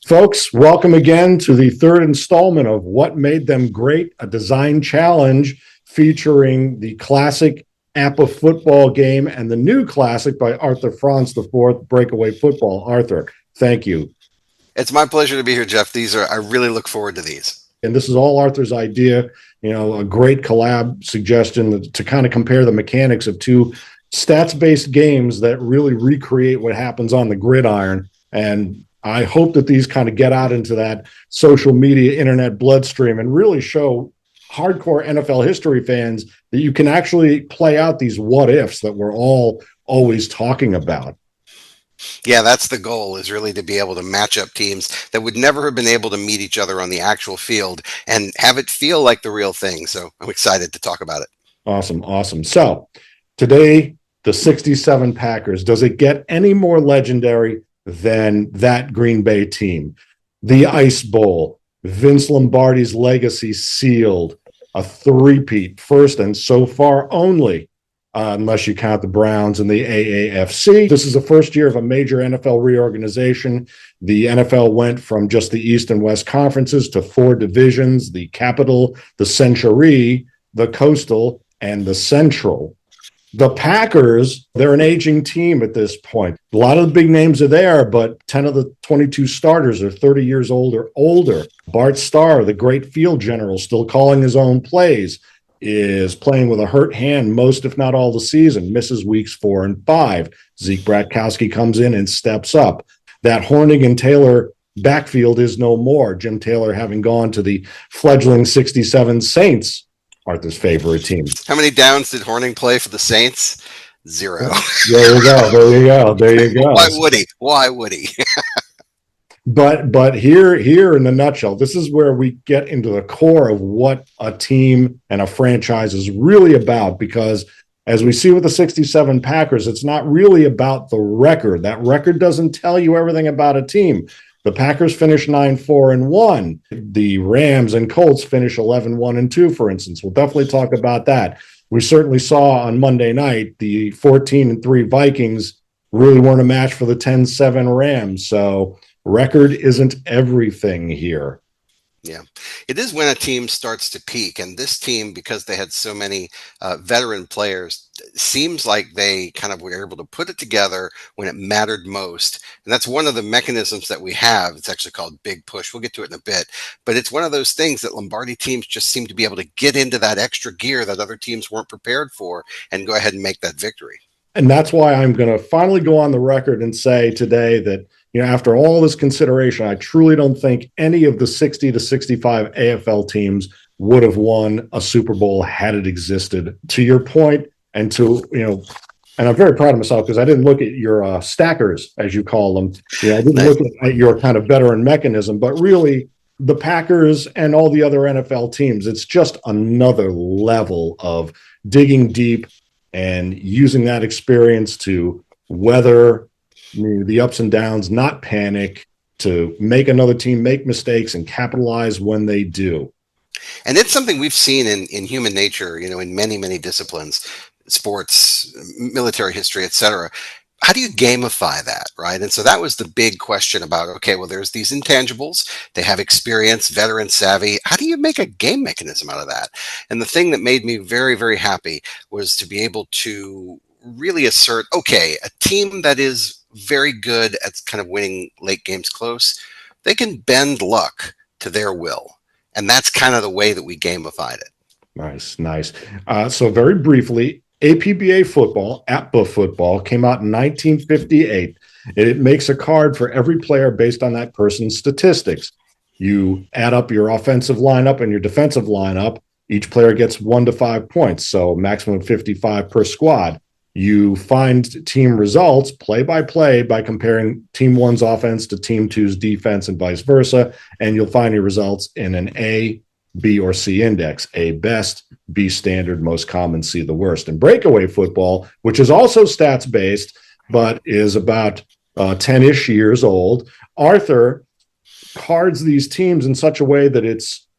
Folks, welcome again to the third installment of What Made Them Great, a design challenge featuring the classic APBA football game and the new classic by Arthur Franz IV, Breakaway Football. Arthur, thank you. It's my pleasure to be here, Jeff. I really look forward to these. And this is all Arthur's idea, a great collab suggestion to kind of compare the mechanics of two stats-based games that really recreate what happens on the gridiron. And I hope that these kind of get out into that social media, internet bloodstream and really show hardcore NFL history fans that you can actually play out these what ifs that we're all always talking about. Yeah, that's the goal, is really to be able to match up teams that would never have been able to meet each other on the actual field and have it feel like the real thing. So I'm excited to talk about it. Awesome. So today, the 67 Packers, does it get any more legendary than that Green Bay team? The Ice Bowl, Vince Lombardi's legacy sealed, a three-peat, first and so far only, unless you count the Browns and the AAFC. This is the first year of a major NFL reorganization. The NFL went from just the East and West conferences to four divisions: the Capital, the Century, the Coastal, and the Central. The Packers, they're an aging team at this point. A lot of the big names are there, but 10 of the 22 starters are 30 years old or older. Bart Starr, the great field general, still calling his own plays, is playing with a hurt hand most, if not all, the season, misses weeks 4 and 5. Zeke Bratkowski comes in and steps up. That Hornig and Taylor backfield is no more, Jim Taylor having gone to the fledgling 67 Saints, Arthur's favorite team. How many downs did Horning play for the Saints? 0. There you go. Why would he? But here in a nutshell, this is where we get into the core of what a team and a franchise is really about, because as we see with the 67 Packers, it's not really about the record. That record doesn't tell you everything about a team. The Packers finish 9-4-1. The Rams and Colts finish 11-1-2, for instance. We'll definitely talk about that. We certainly saw on Monday night the 14-3 Vikings really weren't a match for the 10-7 Rams. So record isn't everything here. Yeah, it is when a team starts to peak, and this team, because they had so many veteran players, seems like they kind of were able to put it together when it mattered most. And that's one of the mechanisms that we have. It's actually called Big Push. We'll get to it in a bit, but it's one of those things that Lombardi teams just seem to be able to get into that extra gear that other teams weren't prepared for and go ahead and make that victory. And that's why I'm going to finally go on the record and say today that, after all this consideration, I truly don't think any of the 60 to 65 AFL teams would have won a Super Bowl had it existed. To your point, and and I'm very proud of myself because I didn't look at your stackers, as you call them. I didn't look at your kind of veteran mechanism, but really the Packers and all the other NFL teams, it's just another level of digging deep and using that experience to weather the ups and downs, not panic, to make another team make mistakes and capitalize when they do. And it's something we've seen in human nature, in many, many disciplines, sports, military history, etc. How do you gamify that, right? And so that was the big question about, okay, well, there's these intangibles. They have experience, veteran savvy. How do you make a game mechanism out of that? And the thing that made me very, very happy was to be able to really assert, okay, a team that is very good at kind of winning late games close, they can bend luck to their will. And that's kind of the way that we gamified it. Nice. So very briefly, APBA football, APBA football, came out in 1958. It makes a card for every player based on that person's statistics. You add up your offensive lineup and your defensive lineup. Each player gets 1 to 5 points, so maximum 55 per squad. You find team results play by play by comparing team one's offense to team two's defense and vice versa, and you'll find your results in an A, B, or C index. A best, B standard, most common, C the worst. And breakaway football, which is also stats-based, but is about 10-ish years old, Arthur cards these teams in such a way that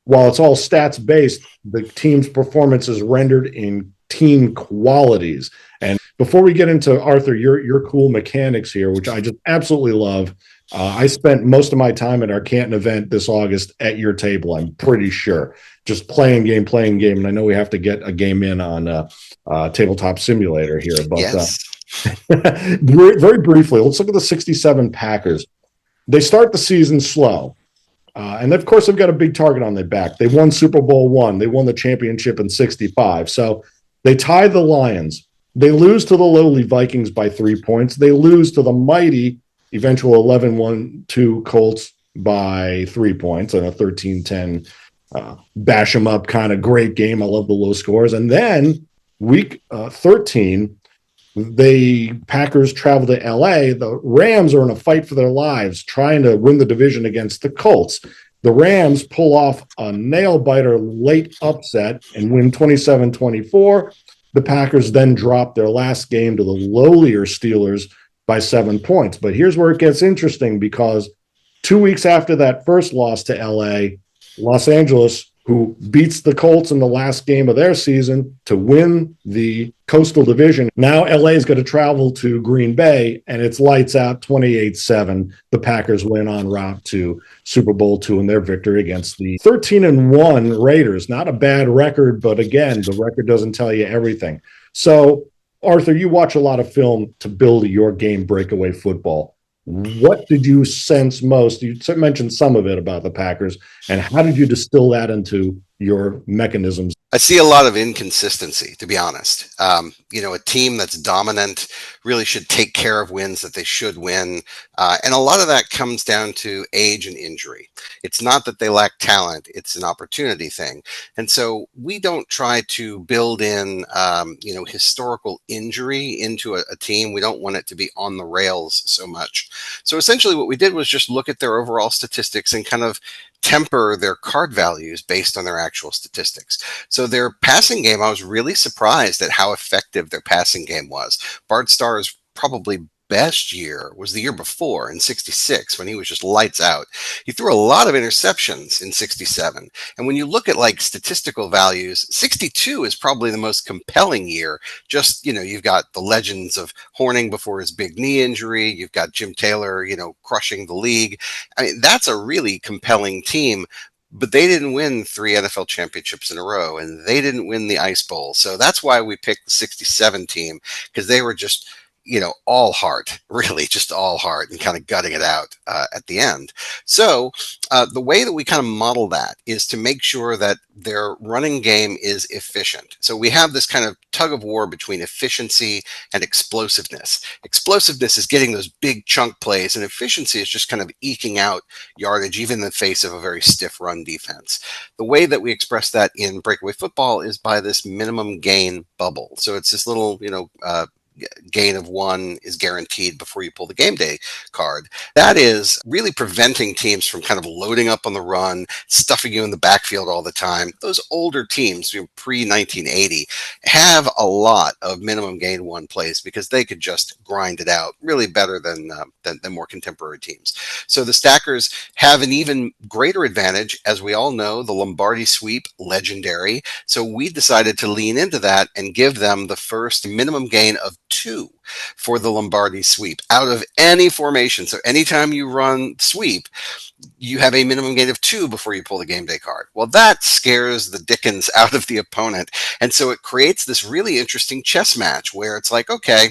while it's all stats-based, the team's performance is rendered in team qualities. And before we get into Arthur, your cool mechanics here, which I just absolutely love. I spent most of my time at our Canton event this August at your table. I'm pretty sure, just playing game. And I know we have to get a game in on tabletop simulator here, but Yes. very briefly, let's look at the 67 Packers. They start the season slow. And of course, they've got a big target on their back. They won Super Bowl I. They won the championship in 65. So they tie the Lions. They lose to the lowly Vikings by 3 points. They lose to the mighty eventual 11-1-2 Colts by 3 points and a 13-10 bash them up kind of great game. I love the low scores. And then week 13, the Packers travel to LA. The Rams are in a fight for their lives trying to win the division against the Colts. The Rams pull off a nail-biter late upset and win 27-24. The Packers then drop their last game to the lowlier Steelers by 7 points. But here's where it gets interesting, because 2 weeks after that first loss to LA, Los Angeles, who beats the Colts in the last game of their season to win the Coastal Division. Now LA is going to travel to Green Bay, and it's lights out 28-7. The Packers win en route to Super Bowl II in their victory against the 13-1 Raiders. Not a bad record, but again, the record doesn't tell you everything. So, Arthur, you watch a lot of film to build your game, Breakaway Football. What did you sense most? You mentioned some of it about the Packers, and how did you distill that into your mechanisms? I see a lot of inconsistency, to be honest. A team that's dominant really should take care of wins that they should win. And a lot of that comes down to age and injury. It's not that they lack talent, it's an opportunity thing. And so we don't try to build in, historical injury into a team. We don't want it to be on the rails so much. So essentially what we did was just look at their overall statistics and kind of temper their card values based on their actual statistics. So their passing game, I was really surprised at how effective their passing game was. Bart Starr's probably best year was the year before in 66 when he was just lights out. He threw a lot of interceptions in 67. And when you look at like statistical values, 62 is probably the most compelling year. Just, you've got the legends of Horning before his big knee injury. You've got Jim Taylor, crushing the league. I mean, that's a really compelling team. But they didn't win 3 NFL championships in a row, and they didn't win the Ice Bowl. So that's why we picked the 67 team, because they were just all heart, really just all heart, and kind of gutting it out at the end. So the way that we kind of model that is to make sure that their running game is efficient. So we have this kind of tug of war between efficiency and explosiveness. Explosiveness is getting those big chunk plays, and efficiency is just kind of eking out yardage, even in the face of a very stiff run defense. The way that we express that in Breakaway Football is by this minimum gain bubble. So it's this little, gain of 1 is guaranteed before you pull the game day card. That is really preventing teams from kind of loading up on the run, stuffing you in the backfield all the time. Those older teams, pre-1980, have a lot of minimum gain 1 plays because they could just grind it out really better than more contemporary teams. So the Stackers have an even greater advantage. As we all know, the Lombardi sweep, legendary. So we decided to lean into that and give them the first minimum gain of 2 for the Lombardi sweep out of any formation. So anytime you run sweep, you have a minimum gain of 2 before you pull the game day card. Well, that scares the dickens out of the opponent. And so it creates this really interesting chess match where it's like, okay,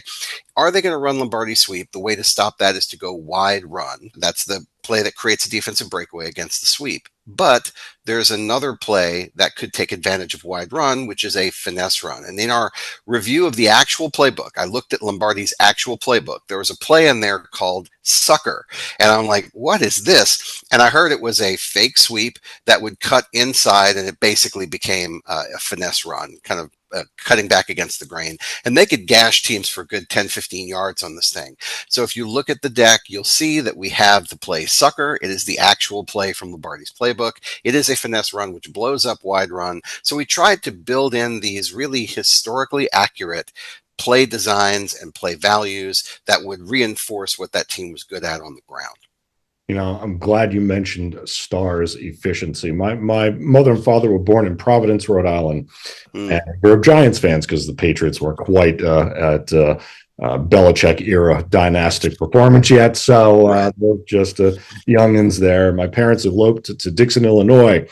are they going to run Lombardi sweep? The way to stop that is to go wide run. That's the play that creates a defensive breakaway against the sweep. But there's another play that could take advantage of wide run, which is a finesse run. And in our review of the actual playbook, I looked at Lombardi's actual playbook. There was a play in there called Sucker. And I'm like, what is this? And I heard it was a fake sweep that would cut inside, and it basically became a finesse run, kind of cutting back against the grain. And they could gash teams for a good 10, 15 yards on this thing. So if you look at the deck, you'll see that we have the play Sucker. It is the actual play from Lombardi's playbook. It is a finesse run, which blows up wide run. So we tried to build in these really historically accurate play designs and play values that would reinforce what that team was good at on the ground. I'm glad you mentioned Starr's efficiency. My mother and father were born in Providence, Rhode Island, Mm, and we're Giants fans because the Patriots were quite at Belichick era dynastic performance yet. So right. they're just youngins there. My parents eloped to Dixon, Illinois,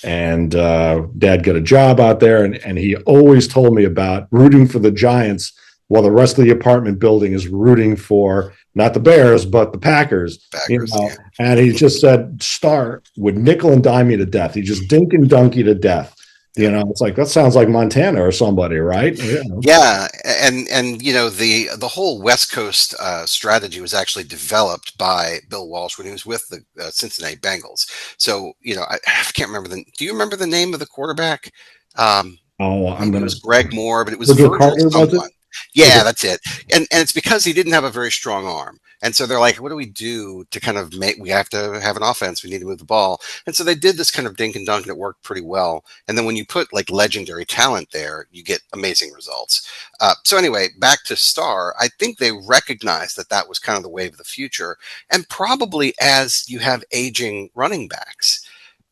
and Dad got a job out there, and he always told me about rooting for the Giants while the rest of the apartment building is rooting for not the Bears but the Packers. Packers. Yeah. And he just said Starr would nickel and dime you to death. He just dink and dunk you to death. Yeah. It's like that sounds like Montana or somebody, right? Yeah, and the whole West Coast strategy was actually developed by Bill Walsh when he was with the Cincinnati Bengals. So I can't remember the. Do you remember the name of the quarterback? Oh, I'm Maybe it gonna. was Greg Moore, but it was Virgil Virgil Carter, was it? someone. Yeah, Okay. that's it. And it's because he didn't have a very strong arm. And so they're like, what do we do to kind of make, we have to have an offense. We need to move the ball. And so they did this kind of dink and dunk that worked pretty well. And then when you put like legendary talent there, you get amazing results. So anyway, back to Starr, I think they recognized that that was kind of the wave of the future. And probably as you have aging running backs,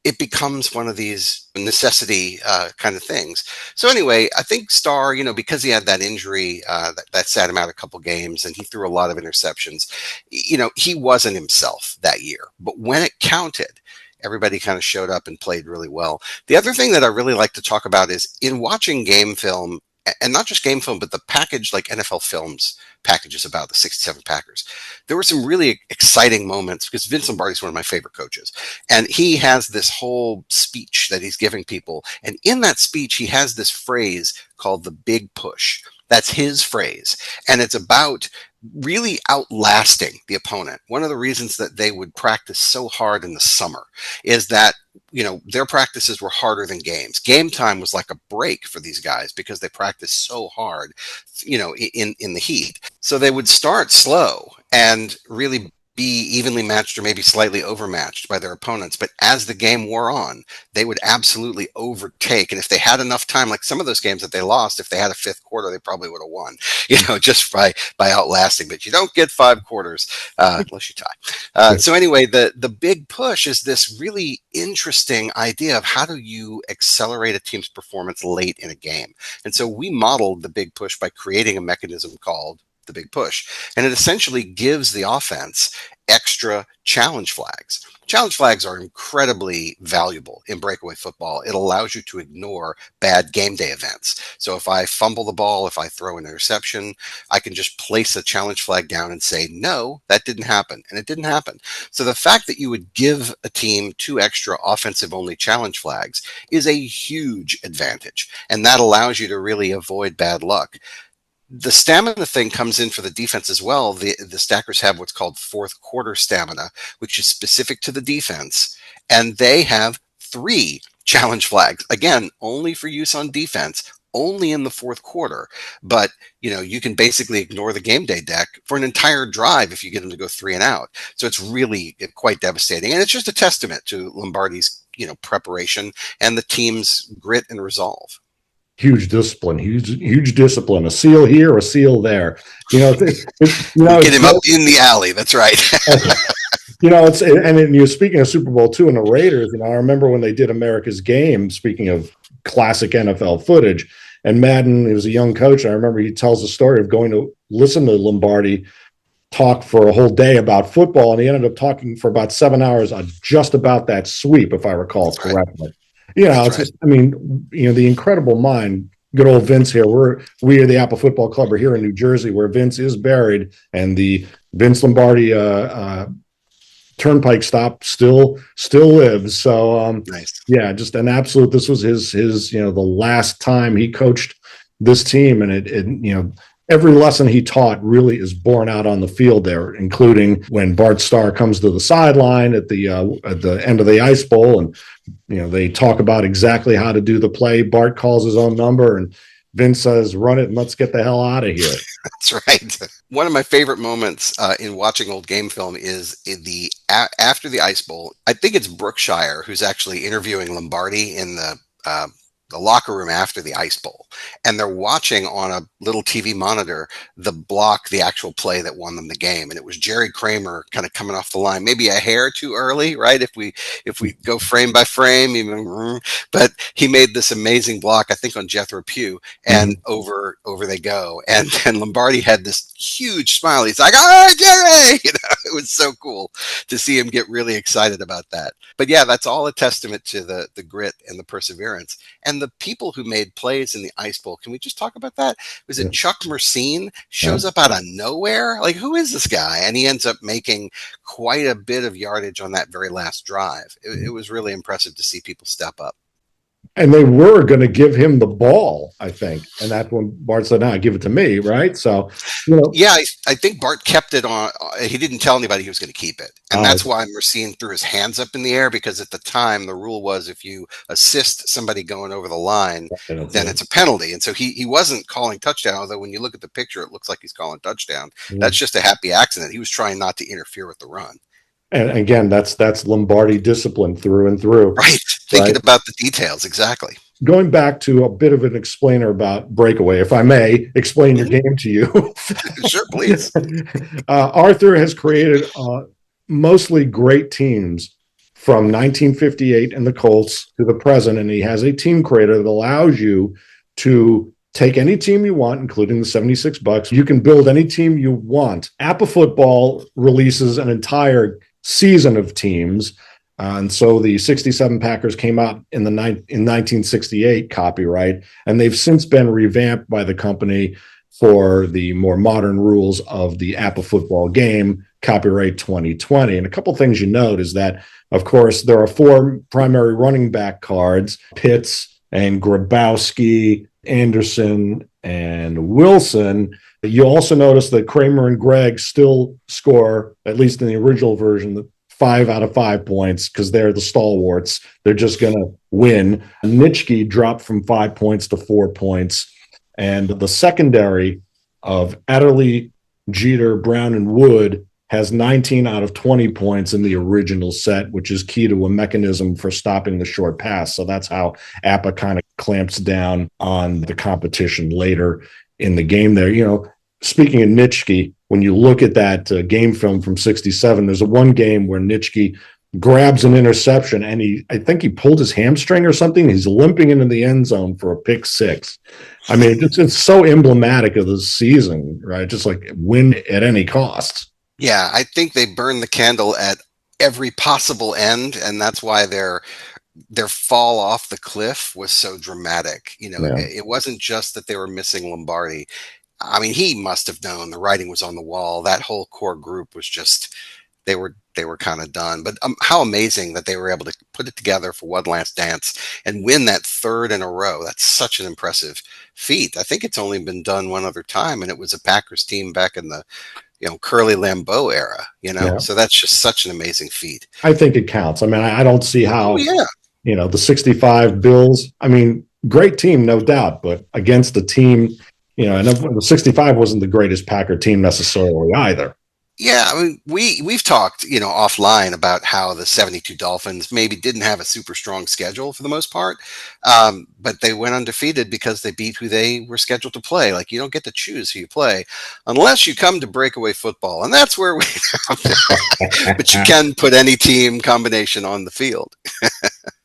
it becomes one of these necessity kind of things. So anyway, I think Starr, because he had that injury that sat him out a couple games, and he threw a lot of interceptions. He wasn't himself that year. But when it counted, everybody kind of showed up and played really well. The other thing that I really like to talk about is in watching game film, and not just game film, but the package like NFL Films packages about the 67 Packers. There were some really exciting moments because Vince Lombardi is one of my favorite coaches. And he has this whole speech that he's giving people. And in that speech, he has this phrase called the big push. That's his phrase. And it's about really outlasting the opponent. One of the reasons that they would practice so hard in the summer is that their practices were harder than games. Game time was like a break for these guys because they practiced so hard, in the heat. So they would start slow and really be evenly matched or maybe slightly overmatched by their opponents. But as the game wore on, they would absolutely overtake. And if they had enough time, like some of those games that they lost, if they had a fifth quarter, they probably would have won, just by outlasting. But you don't get five quarters unless you tie. So anyway, the big push is this really interesting idea of how do you accelerate a team's performance late in a game. And so we modeled the big push by creating a mechanism called the big push. And it essentially gives the offense extra challenge flags. Challenge flags are incredibly valuable in breakaway football. It allows you to ignore bad game day events. So if I fumble the ball, if I throw an interception, I can just place a challenge flag down and say, no, that didn't happen. And it didn't happen. So the fact that you would give a team two extra offensive only challenge flags is a huge advantage. And that allows you to really avoid bad luck. The stamina thing comes in for the defense as well. The Stackers have what's called fourth quarter stamina, which is specific to the defense, and they have three challenge flags. Again, only for use on defense, only in the fourth quarter. But you can basically ignore the game day deck for an entire drive if you get them to go 3 and out. So it's really quite devastating, and it's just a testament to Lombardi's preparation and the team's grit and resolve. Huge discipline, huge discipline. A seal here, a seal there. Get It's him up in the alley. That's right. you're speaking of Super Bowl II and the Raiders. I remember when they did America's Game. Speaking of classic NFL footage, and Madden, he was a young coach. I remember he tells the story of going to listen to Lombardi talk for a whole day about football, and he ended up talking for about 7 hours on just about that sweep, if I recall That's right. correctly. That's It's right. just, the incredible mind. Good old Vince here. We are the Apple Football Club. We're here in New Jersey, where Vince is buried, and the Vince Lombardi turnpike stop still lives. So Nice. yeah, just an absolute. This was his the last time he coached this team, and it every lesson he taught really is borne out on the field there, including when Bart Starr comes to the sideline at the end of the Ice Bowl, and they talk about exactly how to do the play. Bart calls his own number, and Vince says, "Run it, and let's get the hell out of here." That's right. One of my favorite moments in watching old game film is after the Ice Bowl. I think it's Brookshire who's actually interviewing Lombardi in the the locker room after the Ice Bowl, and they're watching on a little TV monitor the actual play that won them the game, and it was Jerry Kramer kind of coming off the line, maybe a hair too early, right? If we go frame by frame, even, but he made this amazing block, I think on Jethro Pugh, and over they go, and then Lombardi had this huge smile. He's like, "All right, Jerry!" It was so cool to see him get really excited about that. But yeah, that's all a testament to the grit and the perseverance. And the people who made plays in the Ice Bowl, can we just talk about that? Was it Chuck Mersine shows up out of nowhere? Like, who is this guy? And he ends up making quite a bit of yardage on that very last drive. It was really impressive to see people step up. And they were going to give him the ball, I think. And that's when Bart said, "No, give it to me," right? So, yeah, I think Bart kept it on. He didn't tell anybody he was going to keep it. And that's why Mersine threw his hands up in the air, because at the time, the rule was if you assist somebody going over the line, then it's a penalty. And so he wasn't calling touchdown, although when you look at the picture, it looks like he's calling touchdown. That's just a happy accident. He was trying not to interfere with the run. And again, that's Lombardi discipline through and through. Right. Thinking about the details. Exactly. Going back to a bit of an explainer about breakaway, if I may explain your game to you. Sure, please. Arthur has created mostly great teams from 1958 and the Colts to the present, and he has a team creator that allows you to take any team you want, including the 76 Bucks. You can build any team you want. APBA Football releases an entire season of teams. And so the 67 Packers came out in 1968 copyright, and they've since been revamped by the company for the more modern rules of the APBA football game, copyright 2020. And a couple things you note is that, of course, there are 4 primary running back cards: Pitts and Grabowski, Anderson, and Wilson. You also notice that Kramer and Gregg still score, at least in the original version, 5 out of 5 points, because they're the stalwarts. They're just going to win. Nitschke dropped from 5 points to 4 points. And the secondary of Adderley, Jeter, Brown, and Wood has 19 out of 20 points in the original set, which is key to a mechanism for stopping the short pass. So that's how APBA kind of clamps down on the competition later in the game there. Speaking of Nitschke, when you look at that game film from 67, there's one game where Nitschke grabs an interception, and I think he pulled his hamstring or something. He's limping into the end zone for a pick six. I mean, it's so emblematic of the season, right? Just like win at any cost. Yeah, I think they burned the candle at every possible end, and that's why their fall off the cliff was so dramatic. It wasn't just that they were missing Lombardi. I mean, he must have known the writing was on the wall. That whole core group was just, they were kind of done. But how amazing that they were able to put it together for one last dance and win that 3rd in a row. That's such an impressive feat. I think it's only been done one other time, and it was a Packers team back in the Curly Lambeau era. So that's just such an amazing feat. I think it counts. I mean, I don't see how. Oh, yeah. The 65 Bills. I mean, great team, no doubt, but against a team. And the 65 wasn't the greatest Packer team necessarily either. Yeah, I mean, we've talked, offline about how the 72 Dolphins maybe didn't have a super strong schedule for the most part, but they went undefeated because they beat who they were scheduled to play. Like, you don't get to choose who you play unless you come to breakaway football, and that's where we. But you can put any team combination on the field.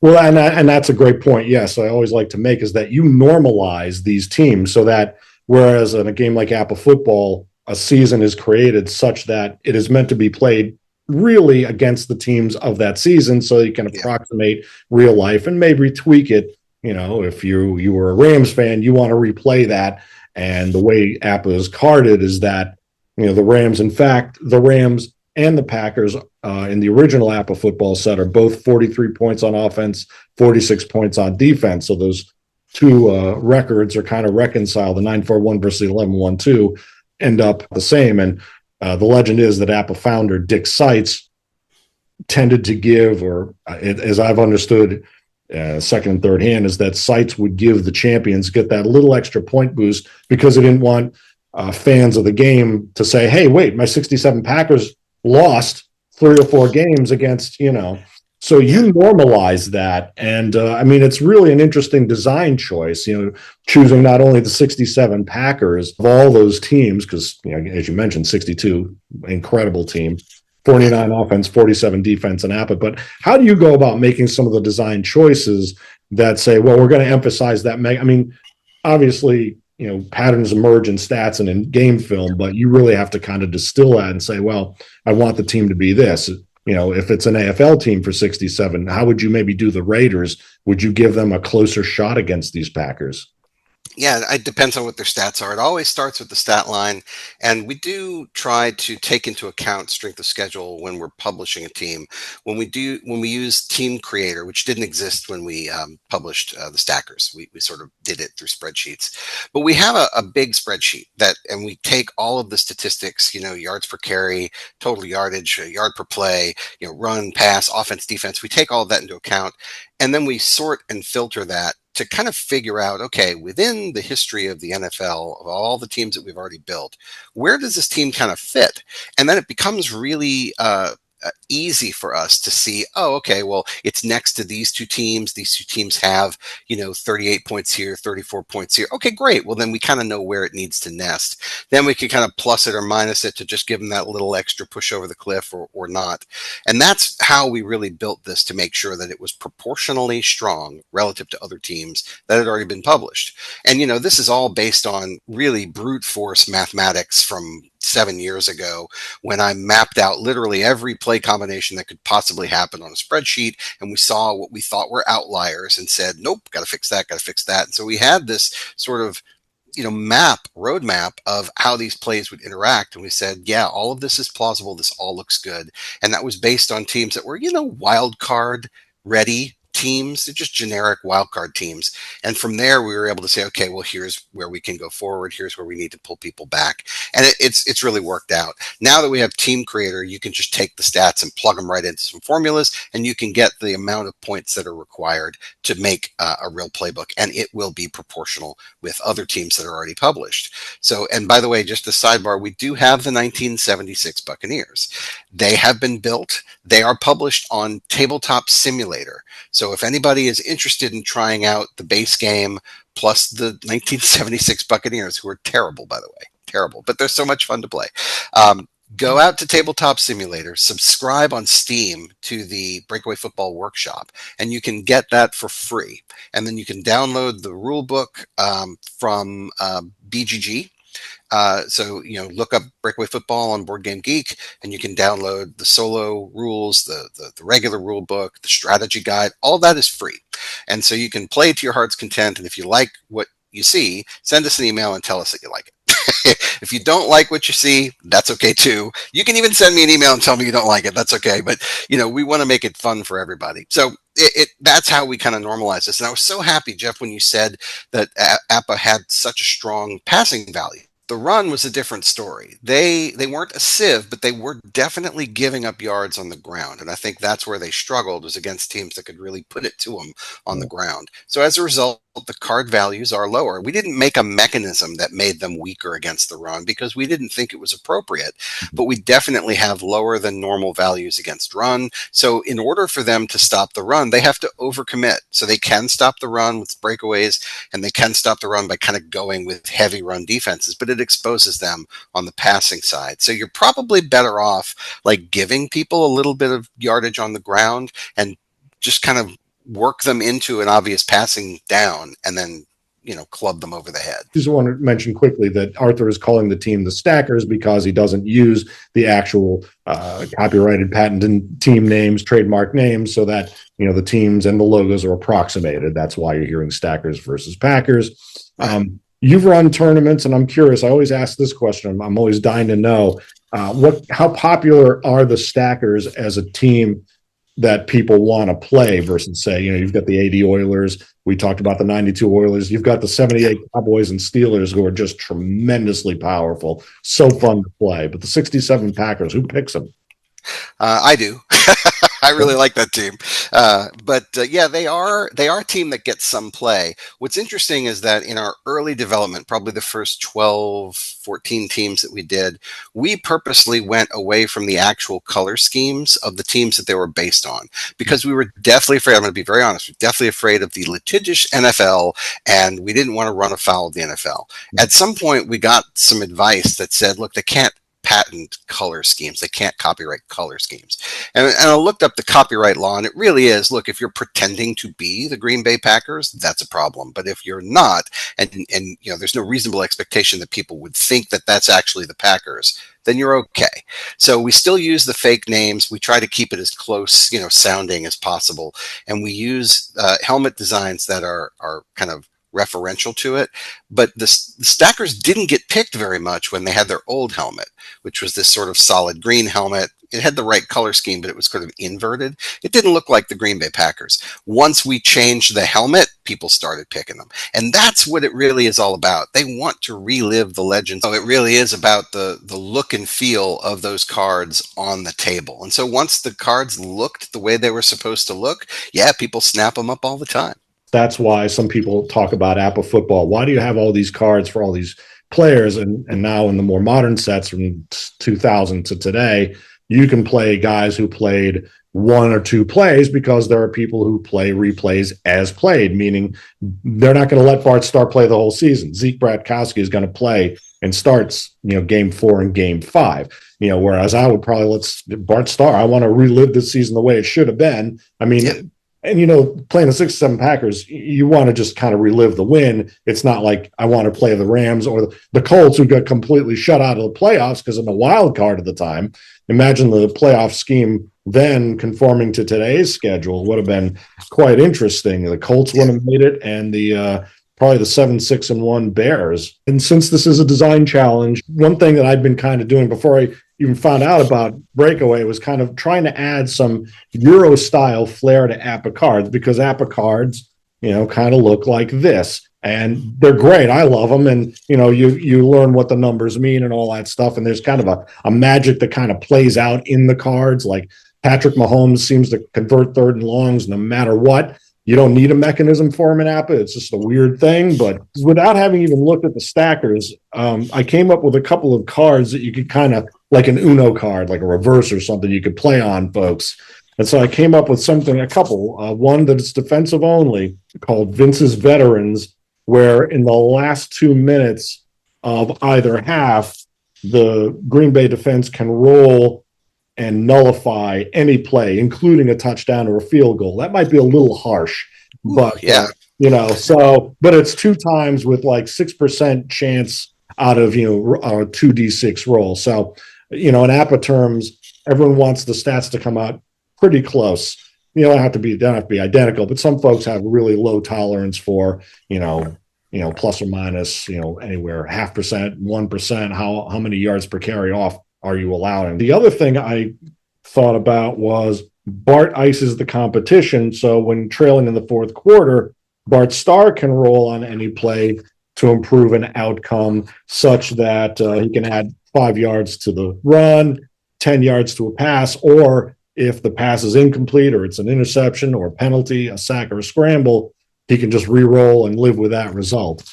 Well, and that's a great point. Yes, I always like to make is that you normalize these teams so that whereas in a game like APBA football, a season is created such that it is meant to be played really against the teams of that season, so you can approximate real life and maybe tweak it. If you were a Rams fan, you want to replay that. And the way APBA is carded is that the Rams, in fact, the Rams and the Packers in the original APBA football set are both 43 points on offense, 46 points on defense. So those two records are kind of reconciled. The 9-4-1 versus the 11-1-2 end up the same. And the legend is that APBA founder Dick Seitz tended to give, as I've understood, second and third hand, is that Seitz would give the champions get that little extra point boost because he didn't want fans of the game to say, "Hey, wait, my 67 Packers lost 3 or 4 games against So you normalize that, and I mean, it's really an interesting design choice. Choosing not only the '67 Packers of all those teams, because as you mentioned, '62 incredible team, Mhm. 49 offense, 47 defense, and APBA. But how do you go about making some of the design choices that say, well, we're going to emphasize that? I mean, obviously, patterns emerge in stats and in game film, but you really have to kind of distill that and say, well, I want the team to be this. If it's an AFL team for '67, how would you maybe do the Raiders? Would you give them a closer shot against these Packers? Yeah, it depends on what their stats are. It always starts with the stat line, and we do try to take into account strength of schedule when we're publishing a team. When we use Team Creator, which didn't exist when we published the Stackers, we sort of did it through spreadsheets. But we have a big spreadsheet and we take all of the statistics, yards per carry, total yardage, yard per play, run, pass, offense, defense. We take all of that into account, and then we sort and filter that to kind of figure out, okay, within the history of the NFL, of all the teams that we've already built, where does this team kind of fit? And then it becomes really easy for us to see, oh, okay, well, it's next to these two teams. These two teams have, 38 points here, 34 points here. Okay, great. Well, then we kind of know where it needs to nest. Then we can kind of plus it or minus it to just give them that little extra push over the cliff or not. And that's how we really built this, to make sure that it was proportionally strong relative to other teams that had already been published. And, this is all based on really brute force mathematics from 7 years ago, when I mapped out literally every play combination that could possibly happen on a spreadsheet. And we saw what we thought were outliers and said, nope, got to fix that, got to fix that. And so we had this sort of roadmap of how these plays would interact. And we said, yeah, all of this is plausible. This all looks good. And that was based on teams that were, wild card ready teams. They're just generic wild card teams. And from there, we were able to say, okay, well, here's where we can go forward. Here's where we need to pull people back. And it's really worked out. Now that we have Team Creator, you can just take the stats and plug them right into some formulas, and you can get the amount of points that are required to make a real playbook. And it will be proportional with other teams that are already published. So, and by the way, just a sidebar, we do have the 1976 Buccaneers. They have been built. They are published on Tabletop Simulator. So if anybody is interested in trying out the base game plus the 1976 Buccaneers, who are terrible, by the way, terrible, but they're so much fun to play. Go out to Tabletop Simulator, subscribe on Steam to the Breakaway Football Workshop, and you can get that for free. And then you can download the rule book from BGG. Look up Breakaway Football on Board Game Geek, and you can download the solo rules, the regular rule book, the strategy guide. All that is free. And so you can play to your heart's content. And if you like what you see, send us an email and tell us that you like it. If you don't like what you see, that's okay too. You can even send me an email and tell me you don't like it. That's okay. But we want to make it fun for everybody. So that's how we kind of normalize this. And I was so happy, Jeff, when you said that APBA had such a strong passing value. The run was a different story. They weren't a sieve, but they were definitely giving up yards on the ground. And I think that's where they struggled, was against teams that could really put it to them on the ground. So as a result, the card values are lower. We didn't make a mechanism that made them weaker against the run because we didn't think it was appropriate, but we definitely have lower than normal values against run. So in order for them to stop the run, they have to overcommit. So they can stop the run with breakaways, and they can stop the run by kind of going with heavy run defenses, but it exposes them on the passing side. So you're probably better off like giving people a little bit of yardage on the ground and just kind of work them into an obvious passing down, and then club them over the head. Just want to mention quickly that Arthur is calling the team the Stackers because he doesn't use the actual copyrighted patented team names, trademark names, so that the teams and the logos are approximated. That's why you're hearing Stackers versus Packers. You've run tournaments, and I'm curious. I always ask this question. I'm always dying to know how popular are the Stackers as a team that people want to play versus, say, you've got the '80 Oilers. We talked about the '92 Oilers. You've got the '78 Cowboys and Steelers, who are just tremendously powerful, so fun to play. But the '67 Packers, who picks them? I do. I really like that team. But they are a team that gets some play. What's interesting is that in our early development, probably the first 12, 14 teams that we did, we purposely went away from the actual color schemes of the teams that they were based on because we were deathly afraid. I'm going to be very honest. We're deathly afraid of the litigious NFL, and we didn't want to run afoul of the NFL. At some point, we got some advice that said, look, they can't patent color schemes. They can't copyright color schemes. And I looked up the copyright law, and it really is, look, if you're pretending to be the Green Bay Packers, that's a problem. But if you're not, and there's no reasonable expectation that people would think that that's actually the Packers, then you're okay. So we still use the fake names. We try to keep it as close, sounding as possible, and we use helmet designs that are kind of referential to it. But the Stackers didn't get picked very much when they had their old helmet, which was this sort of solid green helmet. It had the right color scheme, but it was sort of inverted. It didn't look like the Green Bay Packers. Once we changed the helmet, people started picking them. And that's what it really is all about. They want to relive the legends. So it really is about the look and feel of those cards on the table. And so once the cards looked the way they were supposed to look, yeah, people snap them up all the time. That's why some people talk about APBA football. Why do you have all these cards for all these players? And now in the more modern sets from 2000 to today, you can play guys who played one or two plays because there are people who play replays as played, meaning they're not going to let Bart Starr play the whole season. Zeke Bratkowski is going to play and starts, game 4 and game 5. Whereas I would probably Bart Starr, I want to relive this season the way it should have been. I mean, yeah. And, playing the 6-7 Packers, you want to just kind of relive the win. It's not like I want to play the Rams or the Colts who got completely shut out of the playoffs because of the wild card at the time. Imagine the playoff scheme then conforming to today's schedule would have been quite interesting. The Colts wouldn't have made it, and probably the 7-6-1 Bears. And since this is a design challenge, one thing that I'd been kind of doing before I even found out about Breakaway was kind of trying to add some Euro style flair to APBA cards, because APBA cards, kind of look like this. And they're great. I love them. And, you learn what the numbers mean and all that stuff. And there's kind of a magic that kind of plays out in the cards. Like Patrick Mahomes seems to convert third and longs no matter what. You don't need a mechanism for them in APBA. It's just a weird thing. But without having even looked at the stackers, I came up with a couple of cards that you could kind of, like an Uno card, like a reverse or something you could play on, folks. And so I came up with a couple. One that is defensive only called Vince's Veterans, where in the last 2 minutes of either half, the Green Bay defense can roll and nullify any play, including a touchdown or a field goal. That might be a little harsh, but yeah, but it's 2 times with like 6% chance out of, a 2d6 roll. So, in APBA terms, everyone wants the stats to come out pretty close. Don't have to be identical, but some folks have really low tolerance for, plus or minus, anywhere 0.5%, 1%, how many yards per carry off are you allowing? The other thing I thought about was Bart ices the competition. So when trailing in the fourth quarter, Bart Starr can roll on any play to improve an outcome such that he can add 5 yards to the run, 10 yards to a pass, or if the pass is incomplete or it's an interception or a penalty, a sack or a scramble, he can just re-roll and live with that result.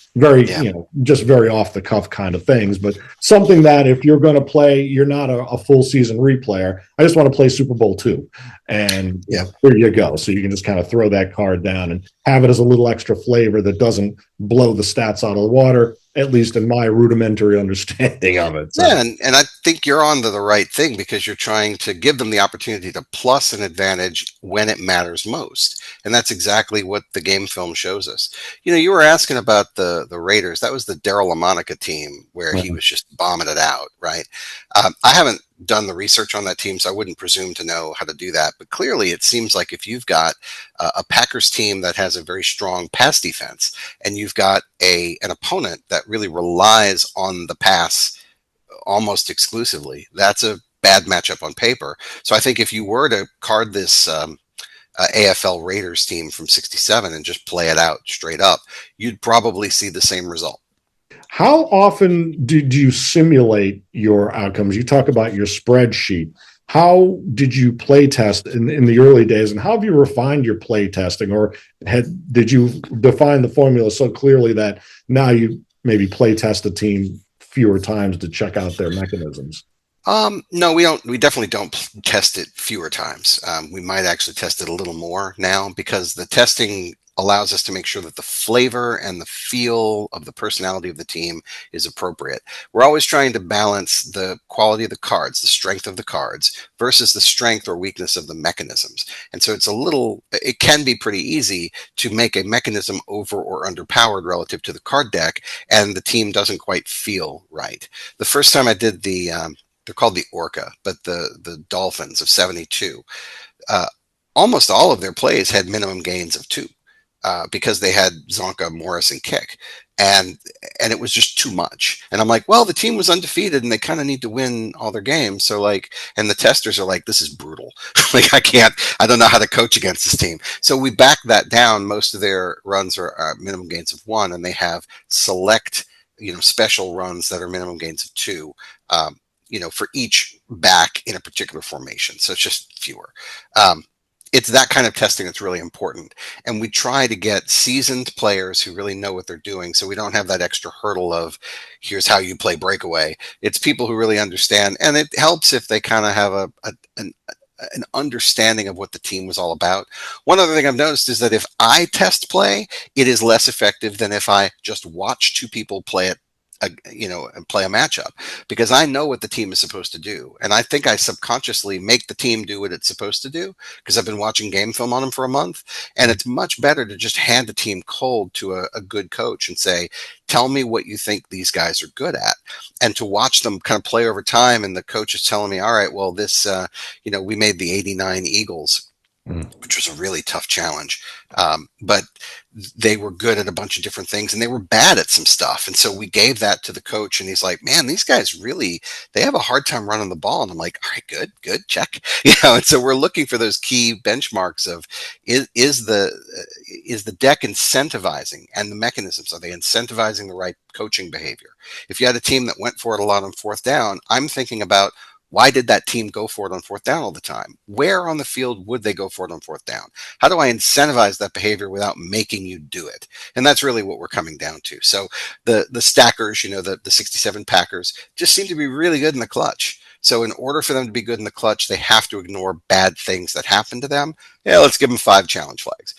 Just very off the cuff kind of things, but something that if you're going to play, you're not a full season replayer. I just want to play Super Bowl II, and there you go. So you can just kind of throw that card down and have it as a little extra flavor that doesn't blow the stats out of the water, at least in my rudimentary understanding of it. So. Yeah, and I think you're on to the right thing, because you're trying to give them the opportunity to plus an advantage when it matters most. And that's exactly what the game film shows us. You were asking about the Raiders. That was the Daryl LaMonica team where he was just bombing it out, right? I haven't done the research on that team, so I wouldn't presume to know how to do that. But clearly it seems like if you've got a Packers team that has a very strong pass defense, and you've got an opponent that really relies on the pass almost exclusively, that's a bad matchup on paper. So I think if you were to card this AFL Raiders team from 67 and just play it out straight up, you'd probably see the same result. How often do you simulate your outcomes? You talk about your spreadsheet. How did you play test in the early days, and how have you refined your play testing, or did you define the formula so clearly that now you maybe play test a team fewer times to check out their mechanisms? No, we don't. We definitely don't test it fewer times. We might actually test it a little more now because the testing allows us to make sure that the flavor and the feel of the personality of the team is appropriate. We're always trying to balance the quality of the cards, the strength of the cards versus the strength or weakness of the mechanisms. And so it can be pretty easy to make a mechanism over or underpowered relative to the card deck, and the team doesn't quite feel right. The first time I did they're called the Orca, but the Dolphins of 72. Uh, Almost all of their plays had minimum gains of two because they had Zonka, Morris, and Kick, and it was just too much. And I'm like, well, the team was undefeated, and they kind of need to win all their games. So like, and the testers are like, this is brutal. Like I don't know how to coach against this team. So we back that down. Most of their runs are minimum gains of one, and they have select special runs that are minimum gains of two. For each back in a particular formation. So it's just fewer. It's that kind of testing that's really important. And we try to get seasoned players who really know what they're doing. So we don't have that extra hurdle of here's how you play breakaway. It's people who really understand. And it helps if they kind of have an understanding of what the team was all about. One other thing I've noticed is that if I test play, it is less effective than if I just watch two people play it and play a matchup because I know what the team is supposed to do. And I think I subconsciously make the team do what it's supposed to do because I've been watching game film on them for a month. And it's much better to just hand a team cold to a good coach and say, tell me what you think these guys are good at. And to watch them kind of play over time. And the coach is telling me, all right, well, we made the 89 Eagles, which was a really tough challenge. But they were good at a bunch of different things and they were bad at some stuff. And so we gave that to the coach and he's like, man, these guys really, they have a hard time running the ball. And I'm like, all right, good, check. And so we're looking for those key benchmarks of is the deck incentivizing and the mechanisms, are they incentivizing the right coaching behavior? If you had a team that went for it a lot on fourth down, I'm thinking about why did that team go for it on fourth down all the time? Where on the field would they go for it on fourth down? How do I incentivize that behavior without making you do it? And that's really what we're coming down to. So the stackers, the 67 Packers just seem to be really good in the clutch. So in order for them to be good in the clutch, they have to ignore bad things that happen to them. Yeah, let's give them 5 challenge flags.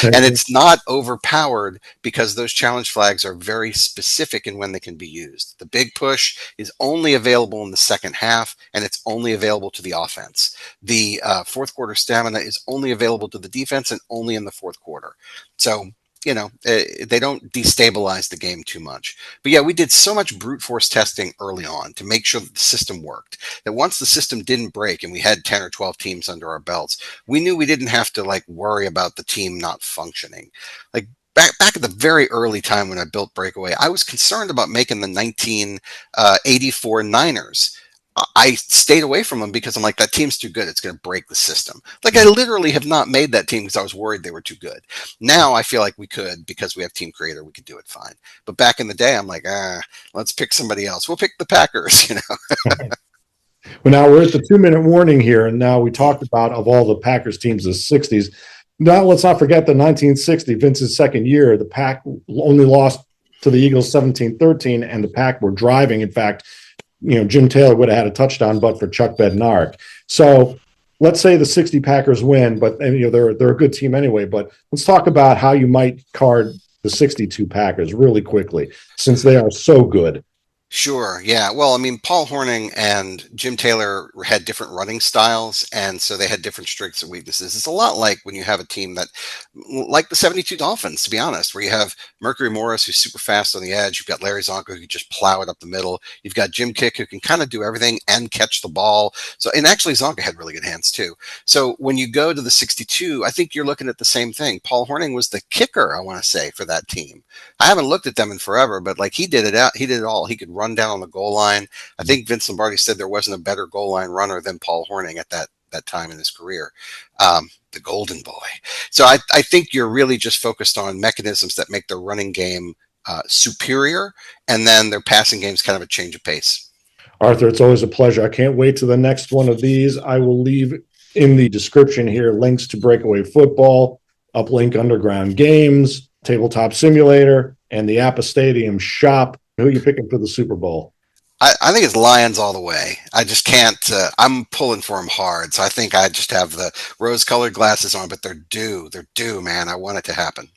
And it's not overpowered because those challenge flags are very specific in when they can be used. The big push is only available in the second half, and it's only available to the offense. The fourth quarter stamina is only available to the defense and only in the fourth quarter. So they don't destabilize the game too much. But yeah, we did so much brute force testing early on to make sure that the system worked, that once the system didn't break and we had 10 or 12 teams under our belts, we knew we didn't have to worry about the team not functioning. Like back at the very early time when I built Breakaway, I was concerned about making the 1984 Niners. I stayed away from them because I'm like, that team's too good. It's going to break the system. Like I literally have not made that team because I was worried they were too good. Now I feel like we could because we have Team Creator. We could do it fine. But back in the day, I'm like, let's pick somebody else. We'll pick the Packers. Well, now we're at the 2-minute warning here, and now we talked about of all the Packers teams of the 60s. Now let's not forget the 1960, Vince's second year. The Pack only lost to the Eagles 17-13, and the Pack were driving. In fact, Jim Taylor would have had a touchdown, but for Chuck Bednarik. So let's say the 60 Packers win, but they're a good team anyway. But let's talk about how you might card the 62 Packers really quickly, since they are so good. Sure. Yeah. Well, I mean, Paul Hornung and Jim Taylor had different running styles, and so they had different strengths and weaknesses. It's a lot like when you have a team that, like the 72 Dolphins, to be honest, where you have Mercury Morris, who's super fast on the edge. You've got Larry Zonka, who can just plow it up the middle. You've got Jim Kick, who can kind of do everything and catch the ball. So, and actually, Zonka had really good hands, too. So when you go to the 62, I think you're looking at the same thing. Paul Hornung was the kicker, I want to say, for that team. I haven't looked at them in forever, but he did it out. He did it all. He could run down on the goal line. I think Vince Lombardi said there wasn't a better goal line runner than Paul Hornung at that time in his career. The golden boy. So I think you're really just focused on mechanisms that make their running game superior, and then their passing game is kind of a change of pace. Arthur, it's always a pleasure. I can't wait to the next one of these. I will leave in the description here links to Breakaway Football, Uplink Underground Games, Tabletop Simulator, and the APBA Stadium shop. Who are you picking for the Super Bowl? I think it's Lions all the way. I just can't. I'm pulling for them hard, so I think I just have the rose-colored glasses on. But they're due. They're due, man. I want it to happen.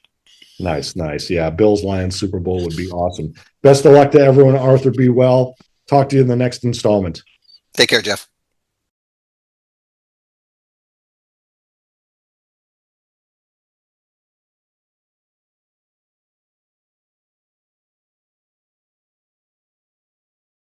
Nice, nice. Yeah, Bills Lions Super Bowl would be awesome. Best of luck to everyone. Arthur, be well. Talk to you in the next installment. Take care, Jeff.